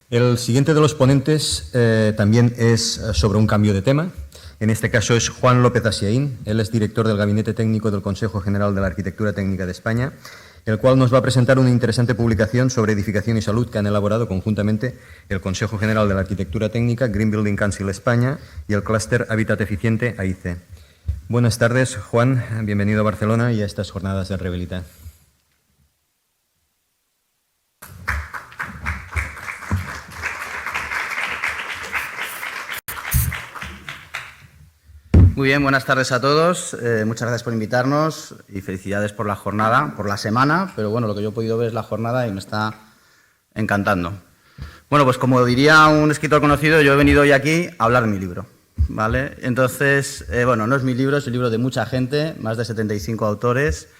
El siguiente de los ponentes también es sobre un cambio de tema. En este caso es Juan López Asiaín. Él es director del Gabinete Técnico del Consejo General de la Arquitectura Técnica de España, el cual nos va a presentar una interesante publicación sobre edificación y salud que han elaborado conjuntamente el Consejo General de la Arquitectura Técnica, Green Building Council España y el Clúster Hábitat Eficiente, AICE. Buenas tardes, Juan. Bienvenido a Barcelona y a estas jornadas de Rehabilita. Muy bien, buenas tardes a todos. Muchas gracias por invitarnos y felicidades por la jornada, por la semana, pero bueno, lo que yo he podido ver es la jornada y me está encantando. Bueno, pues como diría un escritor conocido, yo he venido hoy aquí a hablar de mi libro, ¿vale? Entonces, bueno, no es mi libro, es el libro de mucha gente, más de 75 autores.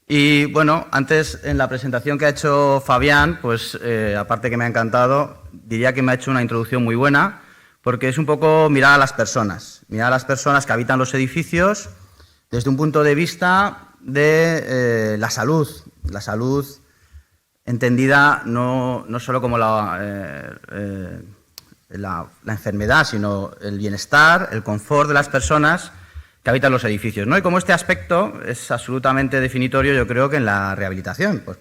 Y bueno, antes en la presentación que ha hecho Fabián, pues aparte que me ha encantado, diría que me ha hecho una introducción muy buena, porque es un poco mirar a las personas que habitan los edificios desde un punto de vista de la salud entendida no solo como la enfermedad, sino el bienestar, el confort de las personas que habitan los edificios, ¿no? Y como este aspecto es absolutamente definitorio, yo creo que en la rehabilitación, pues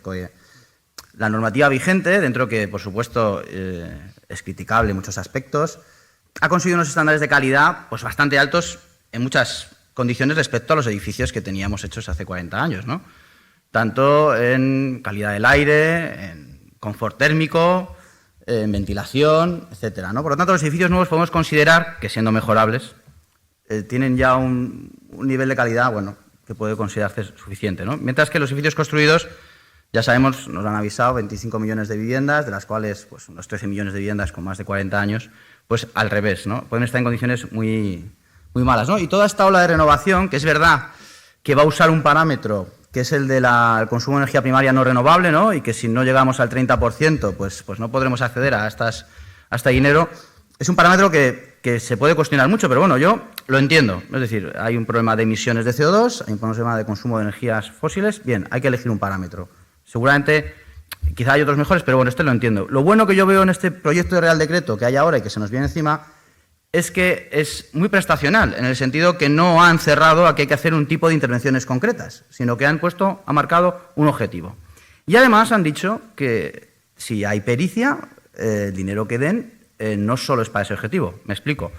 la normativa vigente, dentro que, por supuesto, es criticable en muchos aspectos, ha conseguido unos estándares de calidad pues bastante altos en muchas condiciones respecto a los edificios que teníamos hechos hace 40 años, ¿no? Tanto en calidad del aire, en confort térmico, en ventilación, etcétera, ¿no? Por lo tanto, los edificios nuevos podemos considerar que, siendo mejorables, tienen ya un nivel de calidad, bueno, que puede considerarse suficiente, ¿no? Mientras que los edificios construidos, ya sabemos, nos han avisado, 25 millones de viviendas, de las cuales pues, unos 13 millones de viviendas con más de 40 años, pues al revés, ¿no? Pueden estar en condiciones muy malas, ¿no? Y toda esta ola de renovación, que es verdad que va a usar un parámetro que es el del consumo de energía primaria no renovable, ¿no? Y que si no llegamos al 30%, pues no podremos acceder a este dinero. Es un parámetro que se puede cuestionar mucho, pero bueno, yo lo entiendo. Es decir, hay un problema de emisiones de CO2, hay un problema de consumo de energías fósiles. Bien, hay que elegir un parámetro. Seguramente, quizá hay otros mejores, pero bueno, este lo entiendo. Lo bueno que yo veo en este proyecto de Real Decreto que hay ahora y que se nos viene encima es que es muy prestacional, en el sentido que no han cerrado a que hay que hacer un tipo de intervenciones concretas, sino que han marcado un objetivo. Y además han dicho que si hay pericia, el dinero que den no solo es para ese objetivo. Me explico.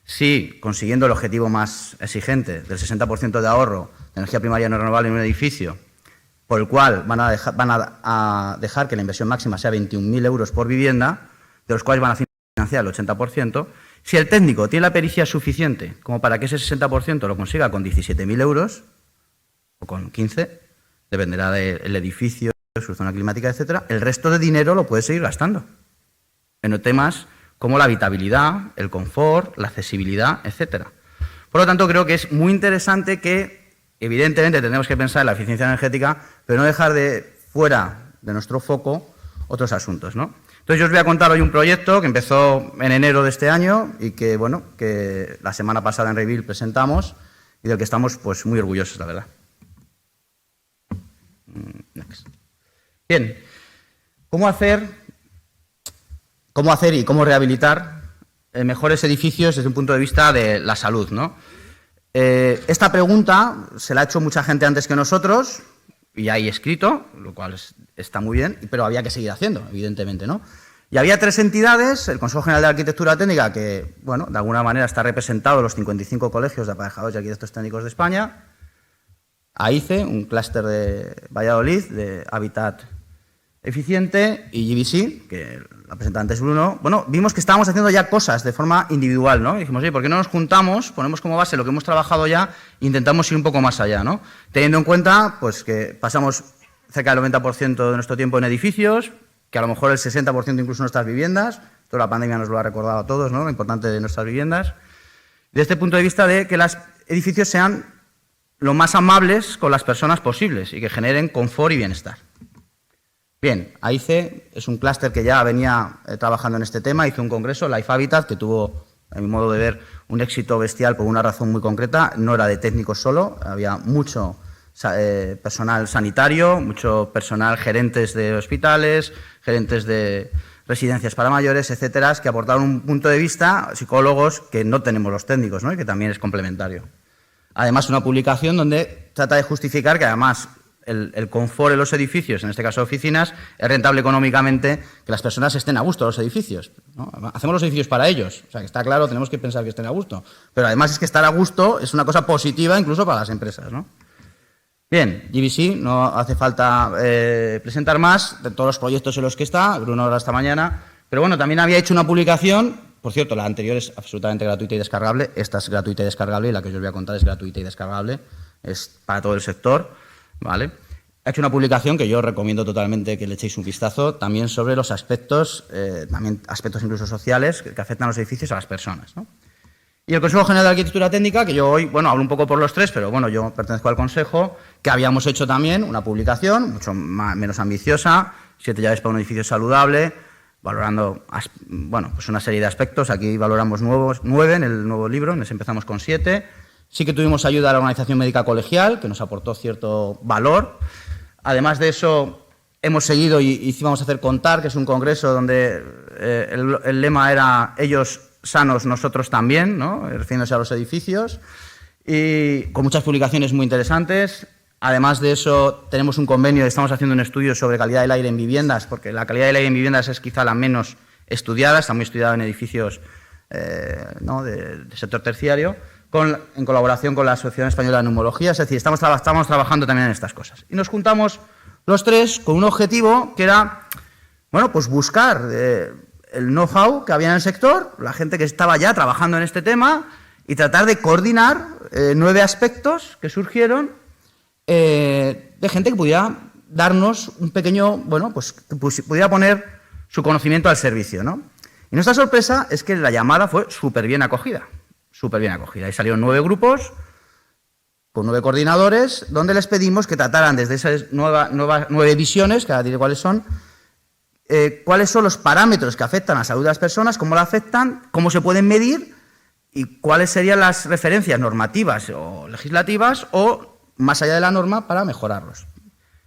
Si consiguiendo el objetivo más exigente del 60% de ahorro de energía primaria no renovable en un edificio, por el cual van a dejar que la inversión máxima sea 21.000 euros por vivienda, de los cuales van a financiar el 80%, si el técnico tiene la pericia suficiente como para que ese 60% lo consiga con 17.000 euros, o con 15, dependerá del edificio, su zona climática, etcétera, el resto de dinero lo puede seguir gastando en temas como la habitabilidad, el confort, la accesibilidad, etcétera. Por lo tanto, creo que es muy interesante que, evidentemente, tenemos que pensar en la eficiencia energética, pero no dejar fuera de nuestro foco otros asuntos, ¿no? Entonces, yo os voy a contar hoy un proyecto que empezó en enero de este año y que, bueno, que la semana pasada en Reveal presentamos y del que estamos, pues, muy orgullosos, la verdad. Next. Bien, ¿cómo hacer y cómo rehabilitar mejores edificios desde un punto de vista de la salud, ¿no? Esta pregunta se la ha hecho mucha gente antes que nosotros y hay escrito, lo cual está muy bien, pero había que seguir haciendo, evidentemente, ¿no? Y había tres entidades, el Consejo General de Arquitectura Técnica, que, bueno, de alguna manera está representado en los 55 colegios de aparejadores y arquitectos técnicos de España, AICE, un clúster de Valladolid, de Hábitat Eficiente, y GBC, que la presentaba antes Bruno. Bueno, vimos que estábamos haciendo ya cosas de forma individual, ¿no? Y dijimos, oye, ¿por qué no nos juntamos, ponemos como base lo que hemos trabajado ya e intentamos ir un poco más allá, ¿no? Teniendo en cuenta pues, que pasamos cerca del 90% de nuestro tiempo en edificios, que a lo mejor el 60% incluso en nuestras viviendas, toda la pandemia nos lo ha recordado a todos, ¿no? Lo importante de nuestras viviendas. Desde este punto de vista de que los edificios sean lo más amables con las personas posibles y que generen confort y bienestar. Bien, AICE es un clúster que ya venía trabajando en este tema, hizo un congreso, Life Habitat, que tuvo, a mi modo de ver, un éxito bestial por una razón muy concreta. No era de técnicos solo, había mucho personal sanitario, mucho personal, gerentes de hospitales, gerentes de residencias para mayores, etcétera, que aportaron un punto de vista, psicólogos, que no tenemos los técnicos, ¿no? Y que también es complementario. Además, una publicación donde trata de justificar que además el confort en los edificios, en este caso oficinas, es rentable económicamente que las personas estén a gusto en los edificios, ¿no? Hacemos los edificios para ellos, o sea, que está claro, tenemos que pensar que estén a gusto. Pero además es que estar a gusto es una cosa positiva incluso para las empresas, ¿no? Bien, GBC, no hace falta presentar más de todos los proyectos en los que está, Bruno ahora esta mañana, pero bueno, también había hecho una publicación, por cierto, la anterior es absolutamente gratuita y descargable, esta es gratuita y descargable y la que yo os voy a contar es gratuita y descargable, es para todo el sector, ¿vale? Ha hecho una publicación que yo recomiendo totalmente que le echéis un vistazo, también sobre los aspectos, también aspectos incluso sociales que afectan a los edificios a las personas, ¿no? Y el Consejo General de Arquitectura Técnica, que yo hoy, bueno, hablo un poco por los tres, pero bueno, yo pertenezco al Consejo, que habíamos hecho también una publicación mucho menos ambiciosa, 7 llaves para un edificio saludable, valorando, bueno, pues una serie de aspectos. Aquí valoramos 9 en el nuevo libro, nos empezamos con 7. Sí que tuvimos ayuda de la Organización Médica Colegial, que nos aportó cierto valor. Además de eso, hemos seguido y vamos a hacer Contar, que es un congreso donde el lema era ellos sanos, nosotros también, ¿no? Refiriéndose a los edificios, y con muchas publicaciones muy interesantes. Además de eso, tenemos un convenio, estamos haciendo un estudio sobre calidad del aire en viviendas, porque la calidad del aire en viviendas es quizá la menos estudiada, está muy estudiada en edificios ¿no? de sector terciario, en colaboración con la Asociación Española de Neumología, es decir, estamos trabajando también en estas cosas. Y nos juntamos los tres con un objetivo que era, bueno, pues buscar el know-how que había en el sector, la gente que estaba ya trabajando en este tema, y tratar de coordinar 9 aspectos que surgieron de gente que pudiera darnos un pequeño, bueno, pues que pudiera poner su conocimiento al servicio, ¿no? Y nuestra sorpresa es que la llamada fue súper bien acogida. Y salieron 9 grupos con 9 coordinadores, donde les pedimos que trataran desde esas 9 visiones, que ahora diré cuáles son los parámetros que afectan a la salud de las personas, cómo la afectan, cómo se pueden medir y cuáles serían las referencias normativas o legislativas o más allá de la norma para mejorarlos.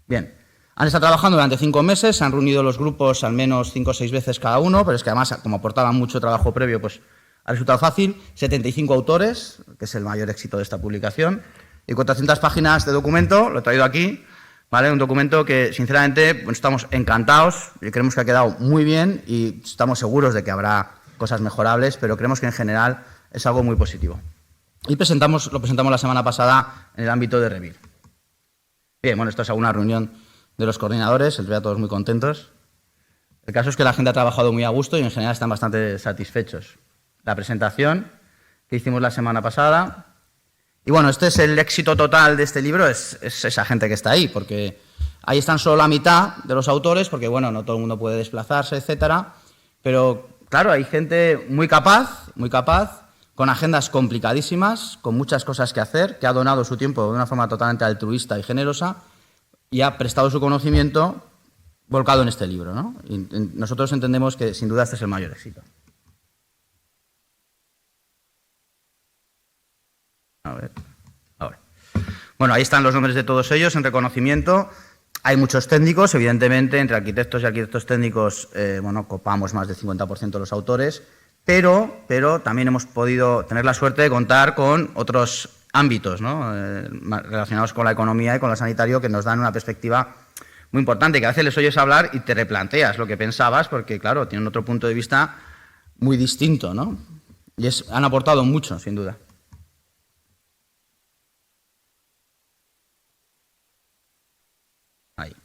Bien, han estado trabajando durante 5 meses, se han reunido los grupos al menos 5 o 6 veces cada uno, pero es que además, como aportaban mucho trabajo previo, pues ha resultado fácil. 75 autores, que es el mayor éxito de esta publicación, y 400 páginas de documento, lo he traído aquí, ¿vale? Un documento que, sinceramente, pues, estamos encantados y creemos que ha quedado muy bien y estamos seguros de que habrá cosas mejorables, pero creemos que en general es algo muy positivo. Y lo presentamos la semana pasada en el ámbito de Revir. Bien, bueno, esto es una reunión de los coordinadores, les veo a todos muy contentos. El caso es que la gente ha trabajado muy a gusto y en general están bastante satisfechos. La presentación que hicimos la semana pasada. Y bueno, este es el éxito total de este libro, es esa gente que está ahí, porque ahí están solo la mitad de los autores, porque bueno, no todo el mundo puede desplazarse, etcétera. Pero claro, hay gente muy capaz, con agendas complicadísimas, con muchas cosas que hacer, que ha donado su tiempo de una forma totalmente altruista y generosa y ha prestado su conocimiento volcado en este libro, ¿no? Y nosotros entendemos que sin duda este es el mayor éxito. A ver, ahora. Bueno, ahí están los nombres de todos ellos en reconocimiento. Hay muchos técnicos, evidentemente, entre arquitectos y arquitectos técnicos, bueno, copamos más del 50% de los autores, pero también hemos podido tener la suerte de contar con otros ámbitos, ¿no? Relacionados con la economía y con lo sanitario, que nos dan una perspectiva muy importante, que a veces les oyes hablar y te replanteas lo que pensabas, porque, claro, tienen otro punto de vista muy distinto, ¿no? Y han aportado mucho, sin duda. Ahí.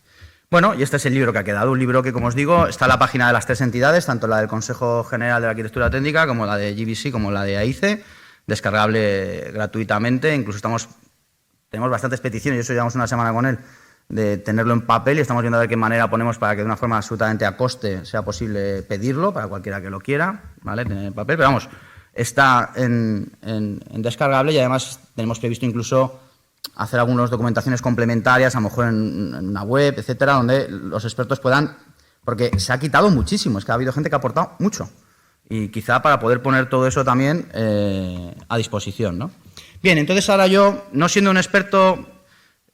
Bueno, y este es el libro que ha quedado, un libro que, como os digo, está en la página de las 3 entidades, tanto la del Consejo General de la Arquitectura Técnica como la de GBC, como la de AICE, descargable gratuitamente. Incluso tenemos bastantes peticiones, y eso llevamos una semana con él, de tenerlo en papel y estamos viendo a ver qué manera ponemos para que de una forma absolutamente a coste sea posible pedirlo para cualquiera que lo quiera, ¿vale? Tener en papel, pero vamos, está en descargable y además tenemos previsto incluso hacer algunas documentaciones complementarias, a lo mejor en una web, etcétera, donde los expertos puedan, porque se ha quitado muchísimo, es que ha habido gente que ha aportado mucho y quizá para poder poner todo eso también a disposición, ¿no? Bien, entonces ahora yo, no siendo un experto,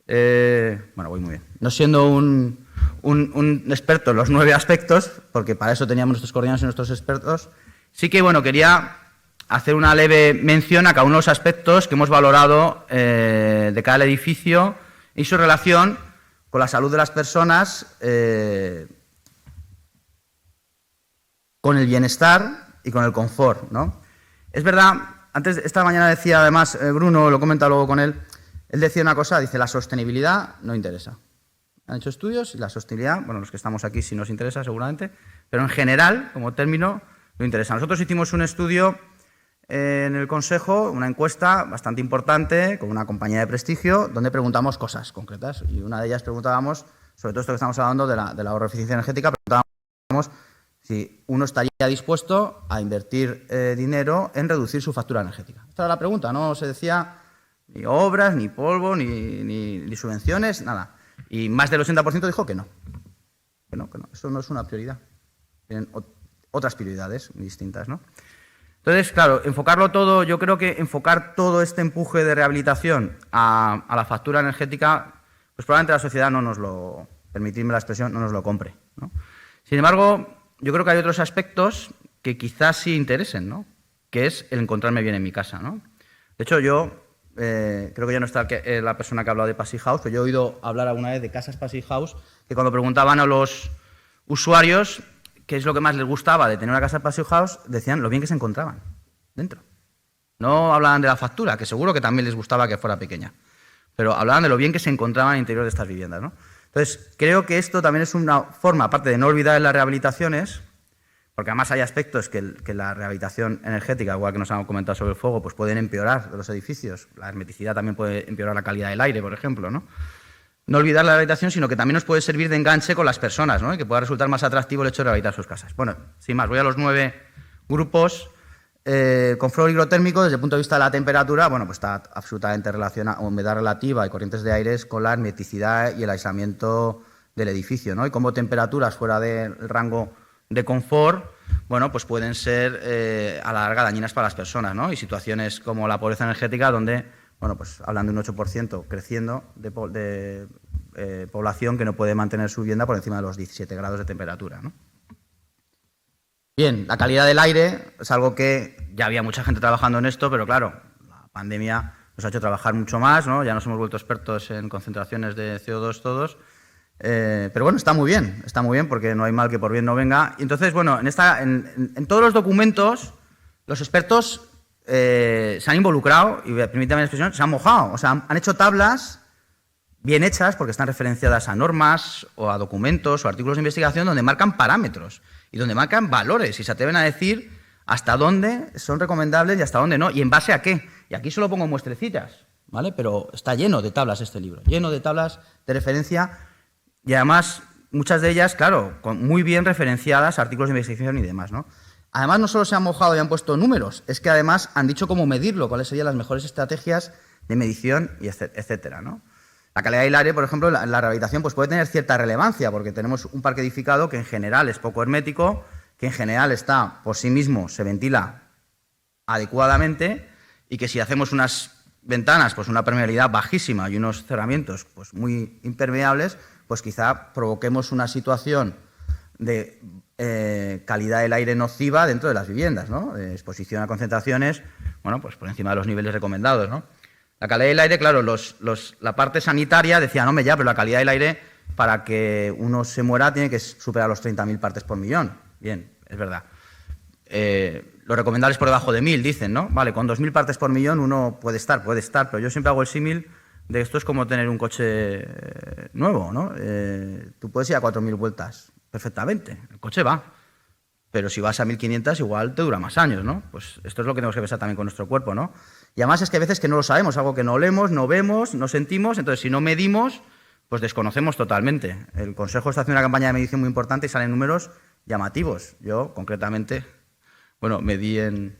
bueno, voy muy bien, no siendo un un experto en los 9 aspectos, porque para eso teníamos nuestros coordinadores y nuestros expertos. Sí que, bueno, quería hacer una leve mención a cada uno de los aspectos que hemos valorado de cada edificio y su relación con la salud de las personas, con el bienestar y con el confort, ¿no? Es verdad, esta mañana decía, además, Bruno, lo comenta luego con él decía una cosa, dice, la sostenibilidad no interesa. Han hecho estudios y la sostenibilidad, bueno, los que estamos aquí sí nos interesa seguramente, pero en general, como término, no interesa. Nosotros hicimos un estudio en el Consejo, una encuesta bastante importante con una compañía de prestigio, donde preguntamos cosas concretas. Y una de ellas preguntábamos, sobre todo esto que estamos hablando de la ahorro de eficiencia energética, preguntábamos si uno estaría dispuesto a invertir dinero en reducir su factura energética. Esta era la pregunta, no se decía ni obras, ni polvo, ni subvenciones, nada. Y más del 80% dijo que no. Que no, eso no es una prioridad. Tienen otras prioridades muy distintas, ¿no? Entonces, claro, enfocarlo todo, yo creo que enfocar todo este empuje de rehabilitación a la factura energética, pues probablemente la sociedad no nos lo, permitidme la expresión, no nos lo compre, ¿no? Sin embargo, yo creo que hay otros aspectos que quizás sí interesen, ¿no? Que es el encontrarme bien en mi casa, ¿no? De hecho, yo creo que ya no está la persona que ha hablado de Passive House, pero yo he oído hablar alguna vez de casas Passive House, que cuando preguntaban a los usuarios qué es lo que más les gustaba de tener una casa Passive House, decían lo bien que se encontraban dentro. No hablaban de la factura, que seguro que también les gustaba que fuera pequeña, pero hablaban de lo bien que se encontraban en el interior de estas viviendas, ¿no? Entonces, creo que esto también es una forma, aparte de no olvidar en las rehabilitaciones, porque además hay aspectos que la rehabilitación energética, igual que nos han comentado sobre el fuego, pues pueden empeorar los edificios. La hermeticidad también puede empeorar la calidad del aire, por ejemplo, ¿no? No olvidar la rehabilitación, sino que también nos puede servir de enganche con las personas, ¿no? Y que pueda resultar más atractivo el hecho de rehabilitar sus casas. Bueno, sin más, voy a los 9 grupos. Confort hidrotérmico, desde el punto de vista de la temperatura, bueno, pues está absolutamente relacionado, humedad relativa y corrientes de aire con la hermeticidad y el aislamiento del edificio, ¿no? Y como temperaturas fuera del rango de confort, bueno, pues pueden ser a la larga dañinas para las personas, ¿no? Y situaciones como la pobreza energética, donde, bueno, pues hablan de un 8% creciendo de población que no puede mantener su vivienda por encima de los 17 grados de temperatura, ¿no? Bien, la calidad del aire es algo que ya había mucha gente trabajando en esto, pero claro, la pandemia nos ha hecho trabajar mucho más, ¿no? Ya nos hemos vuelto expertos en concentraciones de CO2 todos. Pero bueno, está muy bien porque no hay mal que por bien no venga. Y entonces, bueno, en todos los documentos los expertos se han involucrado, y permítame la expresión, se han mojado, o sea, han hecho tablas bien hechas porque están referenciadas a normas o a documentos o artículos de investigación donde marcan parámetros y donde marcan valores y se atreven a decir hasta dónde son recomendables y hasta dónde no, y en base a qué. Y aquí solo pongo muestrecitas, ¿vale? Pero está lleno de tablas este libro, lleno de tablas de referencia. Y además, muchas de ellas, claro, muy bien referenciadas a artículos de investigación y demás, ¿no? Además, no solo se han mojado y han puesto números, es que además han dicho cómo medirlo, cuáles serían las mejores estrategias de medición, y etcétera, ¿no? La calidad del aire, por ejemplo, la rehabilitación pues puede tener cierta relevancia, porque tenemos un parque edificado que en general es poco hermético, que en general está por sí mismo, se ventila adecuadamente, y que si hacemos unas ventanas, pues una permeabilidad bajísima y unos cerramientos pues muy impermeables, pues quizá provoquemos una situación de calidad del aire nociva dentro de las viviendas, ¿no? De exposición a concentraciones, bueno, pues por encima de los niveles recomendados, ¿no? La calidad del aire, claro, la parte sanitaria decía, no, pero la calidad del aire, para que uno se muera, tiene que superar los 30.000 partes por millón. Bien, es verdad. Lo recomendable es por debajo de 1.000, dicen, ¿no? Vale, con 2.000 partes por millón uno puede estar, pero yo siempre hago el símil de esto es como tener un coche nuevo, ¿no? Tú puedes ir a 4.000 vueltas perfectamente, el coche va, pero si vas a 1.500 igual te dura más años, ¿no? Pues esto es lo que tenemos que pensar también con nuestro cuerpo, ¿no? Y además es que a veces que no lo sabemos, algo que no olemos, no vemos, no sentimos, entonces si no medimos, pues desconocemos totalmente. El Consejo está haciendo una campaña de medición muy importante y salen números llamativos. Yo, concretamente, bueno, medí en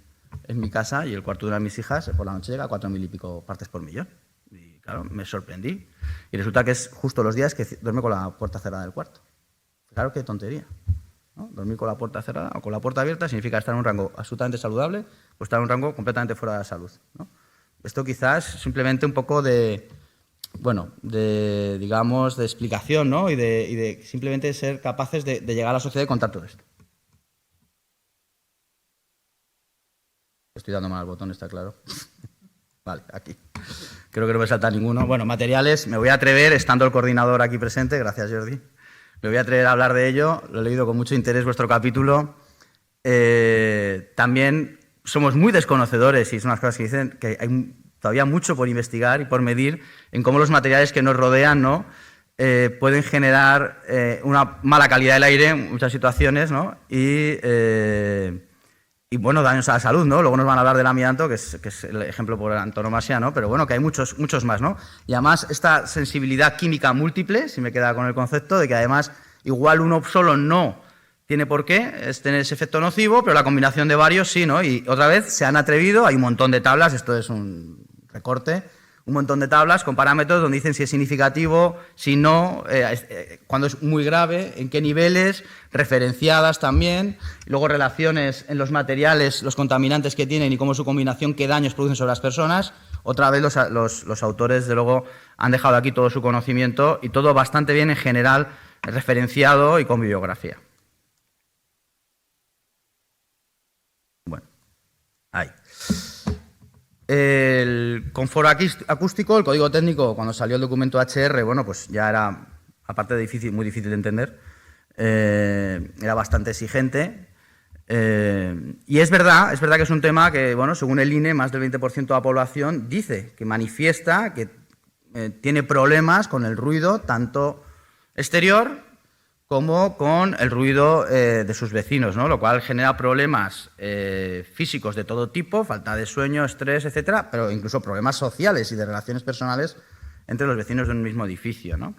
mi casa y el cuarto de una de mis hijas por la noche llega a 4.000 y pico partes por millón. Y claro, me sorprendí. Y resulta que es justo los días que duerme con la puerta cerrada del cuarto. Claro, qué tontería, ¿no? Dormir con la puerta cerrada o con la puerta abierta significa estar en un rango absolutamente saludable o estar en un rango completamente fuera de la salud, ¿no? Esto quizás simplemente un poco de bueno, digamos, de explicación, ¿no? Y de simplemente ser capaces de llegar a la sociedad y contar todo esto. Estoy dando mal al botón, está claro. Vale, aquí. Creo que no me salta ninguno. Bueno, materiales, me voy a atrever, estando el coordinador aquí presente, gracias Jordi, me voy a atrever a hablar de ello, lo he leído con mucho interés vuestro capítulo. También somos muy desconocedores, y son las cosas que dicen, que hay todavía mucho por investigar y por medir en cómo los materiales que nos rodean, ¿no? Pueden generar una mala calidad del aire en muchas situaciones, ¿no? Y bueno, daños a la salud, ¿no? Luego nos van a hablar del amianto, que es el ejemplo por antonomasia, ¿no? Pero bueno, que hay muchos más, ¿no? Y además esta sensibilidad química múltiple, si me queda con el concepto, de que además igual uno solo no tiene por qué tener ese efecto nocivo, pero la combinación de varios sí, ¿no? Y otra vez se han atrevido, hay un montón de tablas, esto es un recorte, un montón de tablas con parámetros donde dicen si es significativo, si no, cuando es muy grave, en qué niveles, referenciadas también, y luego relaciones en los materiales, los contaminantes que tienen y cómo su combinación, qué daños producen sobre las personas. Otra vez los autores, de luego, han dejado aquí todo su conocimiento y todo bastante bien en general referenciado y con bibliografía. Bueno, ahí. El confort acústico, el código técnico, cuando salió el documento HR, bueno, pues ya era, aparte de muy difícil de entender, era bastante exigente. Y es verdad que es un tema que, bueno, según el INE, más del 20% de la población dice que manifiesta que tiene problemas con el ruido, tanto exterior como con el ruido de sus vecinos, ¿no? Lo cual genera problemas físicos de todo tipo, falta de sueño, estrés, etcétera, pero incluso problemas sociales y de relaciones personales entre los vecinos de un mismo edificio, ¿no?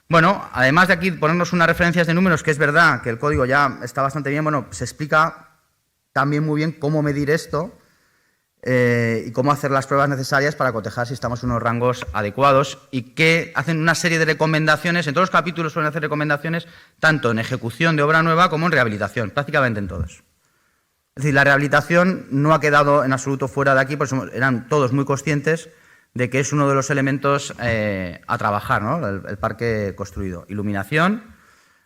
Bueno, además de aquí ponernos unas referencias de números, que es verdad que el código ya está bastante bien, bueno, se explica también muy bien cómo medir esto y cómo hacer las pruebas necesarias para cotejar si estamos en unos rangos adecuados, y que hacen una serie de recomendaciones. En todos los capítulos suelen hacer recomendaciones tanto en ejecución de obra nueva como en rehabilitación, prácticamente en todos. Es decir, la rehabilitación no ha quedado en absoluto fuera de aquí, porque eran todos muy conscientes de que es uno de los elementos a trabajar, ¿no? El parque construido. Iluminación,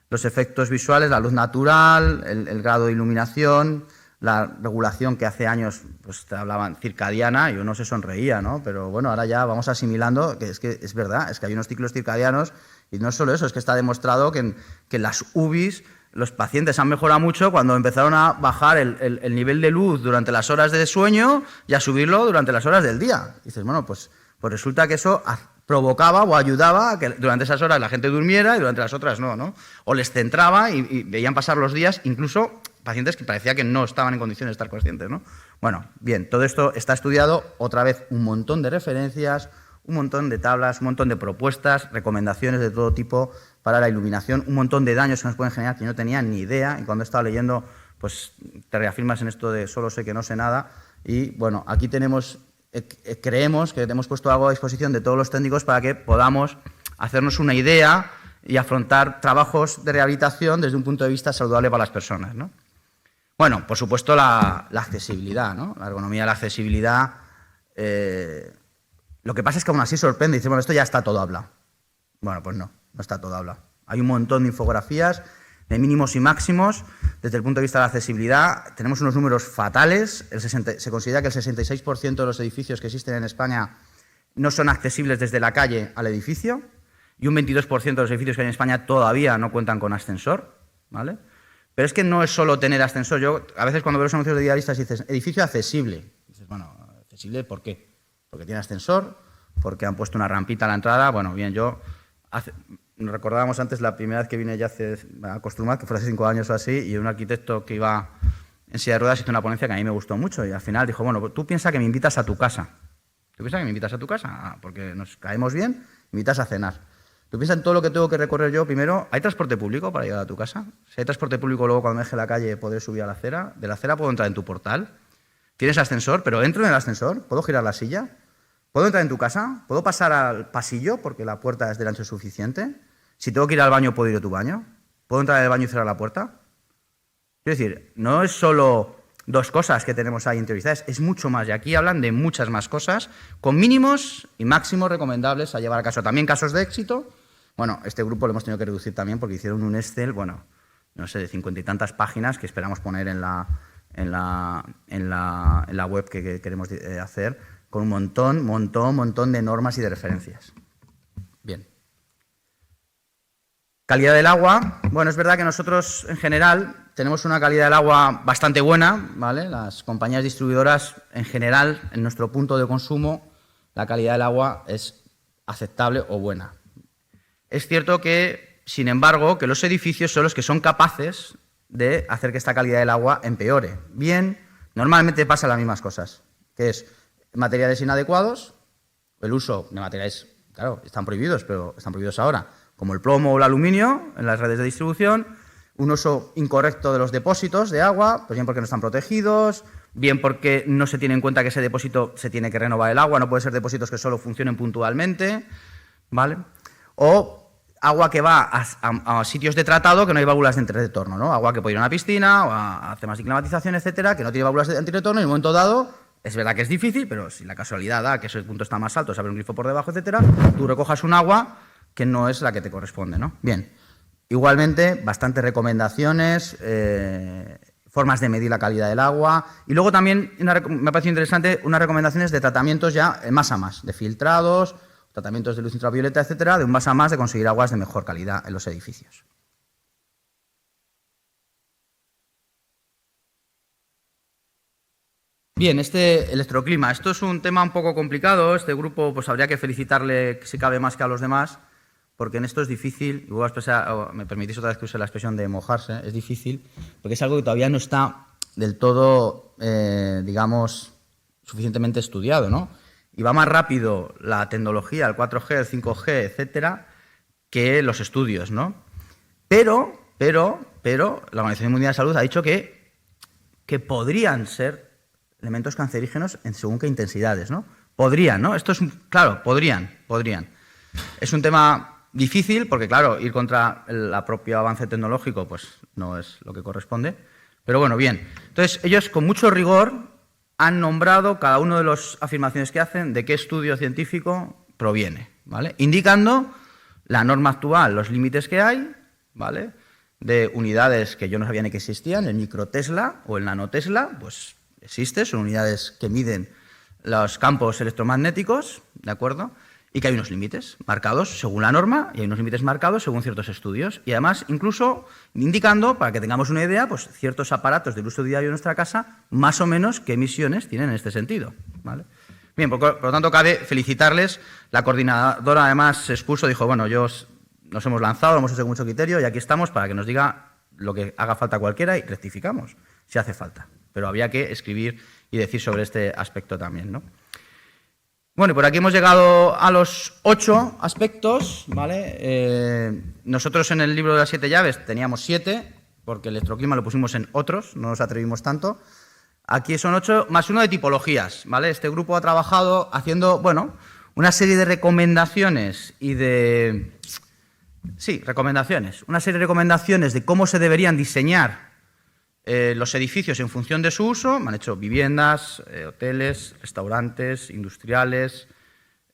los efectos visuales, la luz natural, el grado de iluminación, la regulación que hace años pues te hablaban circadiana y uno se sonreía, ¿no? Pero bueno, ahora ya vamos asimilando que es verdad, es que hay unos ciclos circadianos, y no es solo eso, es que está demostrado que en las UBIs los pacientes han mejorado mucho cuando empezaron a bajar el nivel de luz durante las horas de sueño y a subirlo durante las horas del día. Y dices, bueno, pues resulta que eso provocaba o ayudaba a que durante esas horas la gente durmiera y durante las otras no, ¿no? O les centraba y veían pasar los días, incluso pacientes que parecía que no estaban en condiciones de estar conscientes, ¿no? Bueno, bien, todo esto está estudiado, otra vez un montón de referencias, un montón de tablas, un montón de propuestas, recomendaciones de todo tipo para la iluminación, un montón de daños que nos pueden generar que yo no tenía ni idea, y cuando he estado leyendo, pues te reafirmas en esto de solo sé que no sé nada. Y bueno, aquí tenemos, creemos que hemos puesto algo a disposición de todos los técnicos para que podamos hacernos una idea y afrontar trabajos de rehabilitación desde un punto de vista saludable para las personas, ¿no? Bueno, por supuesto la accesibilidad, ¿no? La ergonomía y la accesibilidad. Lo que pasa es que aún así sorprende y dice, bueno, esto ya está todo hablado. Bueno, pues no está todo hablado. Hay un montón de infografías de mínimos y máximos desde el punto de vista de la accesibilidad. Tenemos unos números fatales. Se considera que el 66% de los edificios que existen en España no son accesibles desde la calle al edificio, y un 22% de los edificios que hay en España todavía no cuentan con ascensor, ¿vale? Pero es que no es solo tener ascensor. Yo a veces cuando veo los anuncios de idealistas dices, edificio accesible. Dices, bueno, ¿accesible por qué? Porque tiene ascensor, porque han puesto una rampita a la entrada. Bueno, bien, nos recordábamos antes la primera vez que vine ya a Construmat, que fue hace 5 años o así, y un arquitecto que iba en silla de ruedas hizo una ponencia que a mí me gustó mucho, y al final dijo, bueno, tú piensas que me invitas a tu casa. ¿Tú piensas que me invitas a tu casa? Ah, porque nos caemos bien, me invitas a cenar. ¿Tú piensas en todo lo que tengo que recorrer yo? Primero, ¿hay transporte público para llegar a tu casa? Si hay transporte público, luego cuando me deje la calle podré subir a la acera. ¿De la acera puedo entrar en tu portal? ¿Tienes ascensor? ¿Pero entro en el ascensor? ¿Puedo girar la silla? ¿Puedo entrar en tu casa? ¿Puedo pasar al pasillo porque la puerta es del ancho suficiente? Si tengo que ir al baño, ¿puedo ir a tu baño? ¿Puedo entrar en el baño y cerrar la puerta? Es decir, no es solo 2 cosas que tenemos ahí interiorizadas, es mucho más. Y aquí hablan de muchas más cosas, con mínimos y máximos recomendables a llevar a caso. También casos de éxito. Bueno, este grupo lo hemos tenido que reducir también porque hicieron un Excel, bueno, no sé, de 50 y tantas páginas que esperamos poner en la web que queremos hacer, con un montón de normas y de referencias. Bien. Calidad del agua. Bueno, es verdad que nosotros, en general, tenemos una calidad del agua bastante buena, ¿vale? Las compañías distribuidoras, en general, en nuestro punto de consumo, la calidad del agua es aceptable o buena. Es cierto que, sin embargo, que los edificios son los que son capaces de hacer que esta calidad del agua empeore. Bien, normalmente pasan las mismas cosas, que es materiales inadecuados, el uso de materiales, claro, están prohibidos, pero están prohibidos ahora, como el plomo o el aluminio en las redes de distribución, un uso incorrecto de los depósitos de agua, pues bien porque no están protegidos, bien porque no se tiene en cuenta que ese depósito se tiene que renovar el agua, no puede ser depósitos que solo funcionen puntualmente, ¿vale? O agua que va a sitios de tratado que no hay válvulas de antirretorno, ¿no? Agua que puede ir a una piscina o a temas de climatización, etcétera, que no tiene válvulas de antirretorno y en un momento dado, es verdad que es difícil, pero si la casualidad da que ese punto está más alto, se abre un grifo por debajo, etcétera, tú recojas un agua que no es la que te corresponde, ¿no? Bien, igualmente, bastantes recomendaciones, formas de medir la calidad del agua y luego también, me ha parecido interesante, unas recomendaciones de tratamientos ya más a más, de filtrados, tratamientos de luz ultravioleta, etcétera, de un más a más de conseguir aguas de mejor calidad en los edificios. Bien, electroclima. Esto es un tema un poco complicado. Este grupo, pues habría que felicitarle, si cabe, más que a los demás, porque en esto es difícil, y voy a expresar, me permitís otra vez que use la expresión de mojarse, es difícil, porque es algo que todavía no está del todo, digamos, suficientemente estudiado, ¿no? Y va más rápido la tecnología, el 4G, el 5G, etcétera, que los estudios, ¿no? Pero la Organización Mundial de la Salud ha dicho que podrían ser elementos cancerígenos en según qué intensidades, ¿no? Podrían, ¿no? Esto es, claro, podrían. Es un tema difícil porque, claro, ir contra el propio avance tecnológico pues no es lo que corresponde. Pero bueno, bien. Entonces, ellos con mucho rigor han nombrado cada una de las afirmaciones que hacen de qué estudio científico proviene, ¿vale? Indicando la norma actual, los límites que hay, ¿vale? De unidades que yo no sabía ni que existían, el microtesla o el nanotesla, pues existe, son unidades que miden los campos electromagnéticos, ¿de acuerdo? Y que hay unos límites marcados según la norma y hay unos límites marcados según ciertos estudios. Y además, incluso indicando, para que tengamos una idea, pues ciertos aparatos del uso diario de nuestra casa, más o menos qué emisiones tienen en este sentido, ¿vale? Bien, por lo tanto, cabe felicitarles. La coordinadora, además, se expuso, dijo, bueno, nos hemos lanzado, lo hemos hecho con mucho criterio y aquí estamos para que nos diga lo que haga falta cualquiera y rectificamos, si hace falta. Pero había que escribir y decir sobre este aspecto también, ¿no? Bueno, y por aquí hemos llegado a los 8 aspectos, ¿vale? Nosotros en el libro de las 7 llaves teníamos 7, porque el electroclima lo pusimos en otros, no nos atrevimos tanto. Aquí son 8 más 1 de tipologías, ¿vale? Este grupo ha trabajado haciendo, bueno, una serie de recomendaciones y de... Sí, recomendaciones. Una serie de recomendaciones de cómo se deberían diseñar los edificios en función de su uso. Me han hecho viviendas, hoteles, restaurantes, industriales,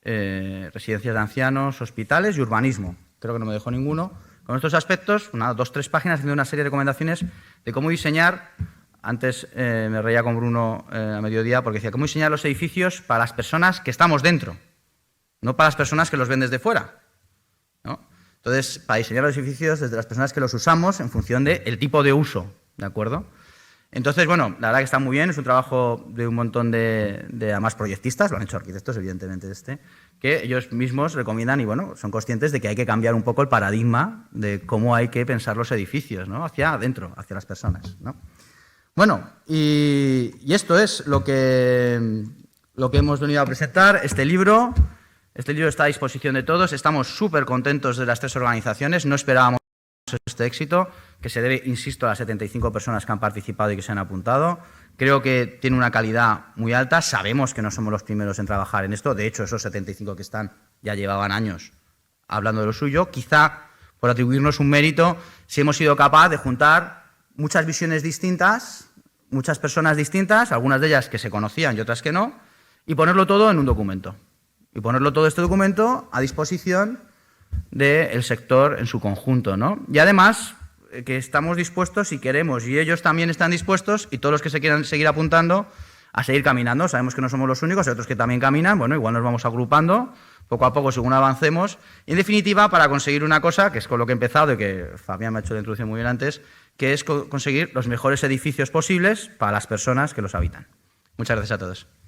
residencias de ancianos, hospitales y urbanismo. Creo que no me dejó ninguno. Con estos aspectos, 2 o 3 páginas haciendo una serie de recomendaciones de cómo diseñar. Antes me reía con Bruno a mediodía porque decía cómo diseñar los edificios para las personas que estamos dentro, no para las personas que los ven desde fuera, ¿no? Entonces, para diseñar los edificios desde las personas que los usamos en función del tipo de uso, ¿de acuerdo? Entonces, bueno, la verdad que está muy bien, es un trabajo de un montón de además proyectistas, lo han hecho arquitectos, evidentemente, que ellos mismos recomiendan y, bueno, son conscientes de que hay que cambiar un poco el paradigma de cómo hay que pensar los edificios, ¿no? Hacia adentro, hacia las personas, ¿no? Bueno, y esto es lo que hemos venido a presentar, este libro. Este libro está a disposición de todos, estamos súper contentos de las 3 organizaciones, no esperábamos este éxito, que se debe, insisto, a las 75 personas que han participado y que se han apuntado. Creo que tiene una calidad muy alta, sabemos que no somos los primeros en trabajar en esto, de hecho esos 75 que están ya llevaban años hablando de lo suyo, quizá por atribuirnos un mérito si hemos sido capaces de juntar muchas visiones distintas, muchas personas distintas, algunas de ellas que se conocían y otras que no, y ponerlo todo en un documento. Y ponerlo todo este documento a disposición del sector en su conjunto, ¿no? Y además, que estamos dispuestos, si queremos, y ellos también están dispuestos, y todos los que se quieran seguir apuntando, a seguir caminando. Sabemos que no somos los únicos, hay otros que también caminan, bueno, igual nos vamos agrupando, poco a poco, según avancemos, y en definitiva, para conseguir una cosa, que es con lo que he empezado, y que Fabián me ha hecho la introducción muy bien antes, que es conseguir los mejores edificios posibles para las personas que los habitan. Muchas gracias a todos.